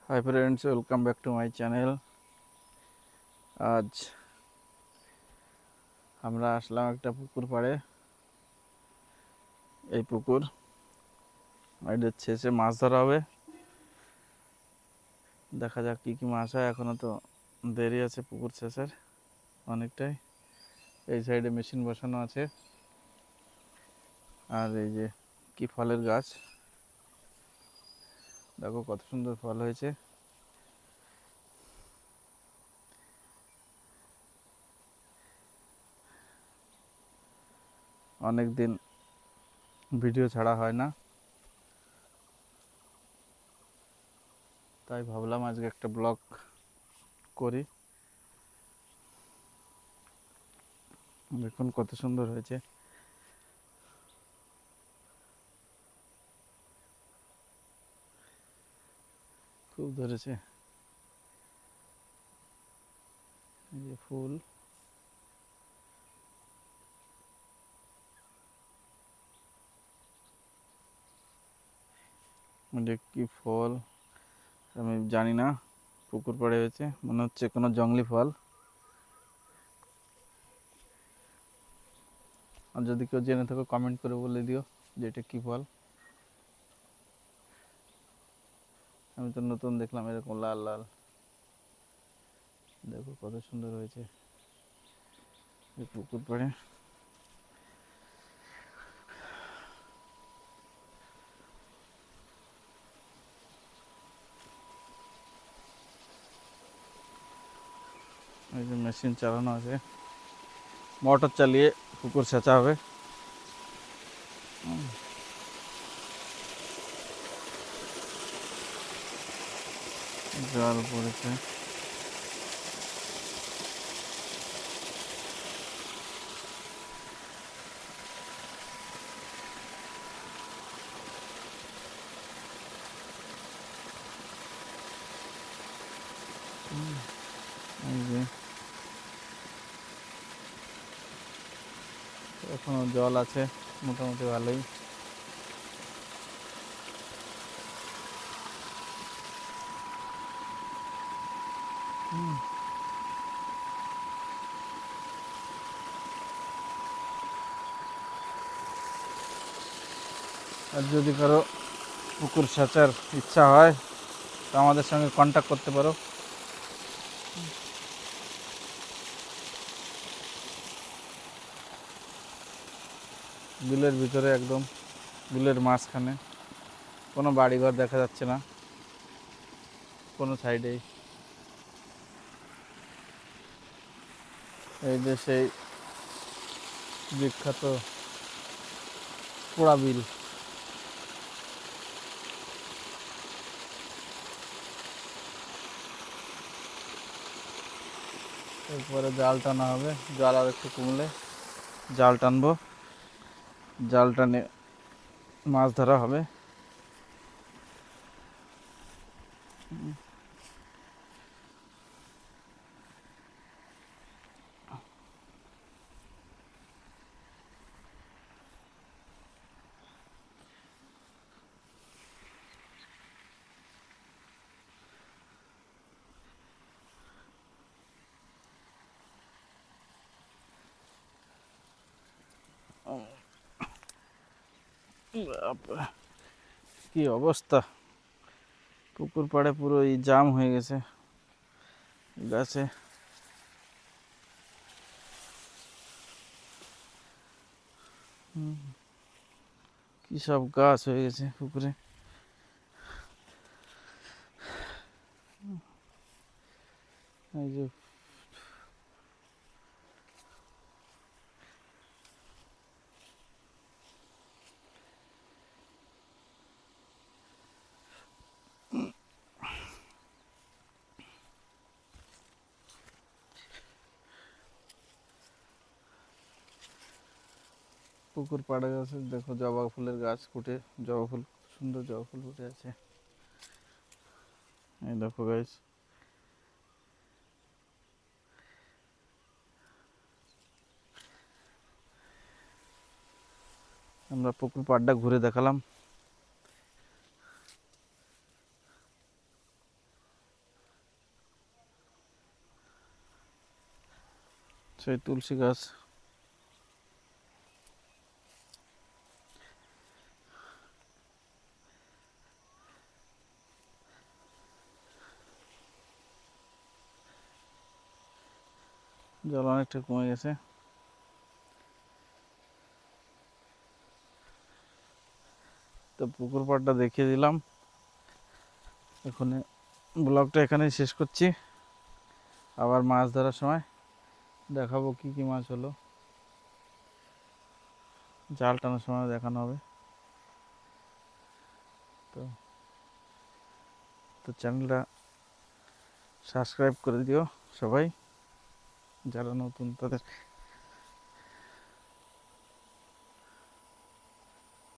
Hi friends, welcome back to my channel. আজ আমরা আসলাম একটা পুকুর পাড়ে। এই পুকুর এটা শেষে মাছ ধরা হবে। দেখা যাক কি কি মাছ হয়। এখনো তো দেরি আছে পুকুর শেষের অনেকটাই। এই সাইডে মেশিন বসানো আছে। আর এই যে কি ফলের গাছ, দেখো কত সুন্দর ফল হয়েছে। অনেক দিন ভিডিও ছাড়া হয় না, তাই ভাবলাম আজকে একটা ব্লগ করি। দেখুন কত সুন্দর হয়েছে। খুব ধরেছে এই যে ফুল। এটা কি ফল আমি জানি না, পুকুর পাড়ে হয়েছে, মনে হচ্ছে কোনো জঙ্গলি ফল। আর যদি কেউ জেনে থাকো কমেন্ট করে বলে দিও যে এটা কী ফল। আমি তো নতুন দেখলাম এরকম লাল লাল। দেখো কত সুন্দর হয়েছে এই পুকুর পাড়ে। এই যে মেশিন চালানো আছে, মোটর চালিয়ে পুকুর সেচা হবে। জল পড়েছে। এই যে এখনো জল আছে মোটামুটি ভালোই। আর যদি কারো পুকুর সেচার ইচ্ছা হয় তো আমাদের সঙ্গে কন্ট্যাক্ট করতে পারো। বিলের ভিতরে, একদম বিলের মাঝখানে, কোনো বাড়িঘর দেখা যাচ্ছে না কোনো সাইডেই। এই যে সেই বিখ্যাত পোড়া বিল। এরপরে জাল টানা হবে, জাল আর একটু কমলে জাল টানবো, জাল টানে মাছ ধরা হবে। কি অবস্থা, পুকুর পাড়ে পুরো এই জাম হয়ে গেছে গাছে। কি সব গাছ হয়ে গেছে পুকুরে। এই যে পুকুর পাড়ে গাছে দেখো জবা ফুলের গাছ ফুটে, জবা ফুল, সুন্দর জবা ফুল ফুটে আছে। এই দেখো গাইস, আমরা পুকুর পাড়টা ঘুরে দেখালাম। সেই তুলসী গাছ। জল অনেকটা কমে গেছে। তো পুকুর পাড়টা দেখিয়ে দিলাম। এখন ব্লগটা এখানেই শেষ করছি। আবার মাছ ধরার সময় দেখাবো কি কি মাছ হলো, জাল টানার সময় দেখানো হবে। তো তো চ্যানেলটা সাবস্ক্রাইব করে দিও সবাই, যারা নতুন তাদের।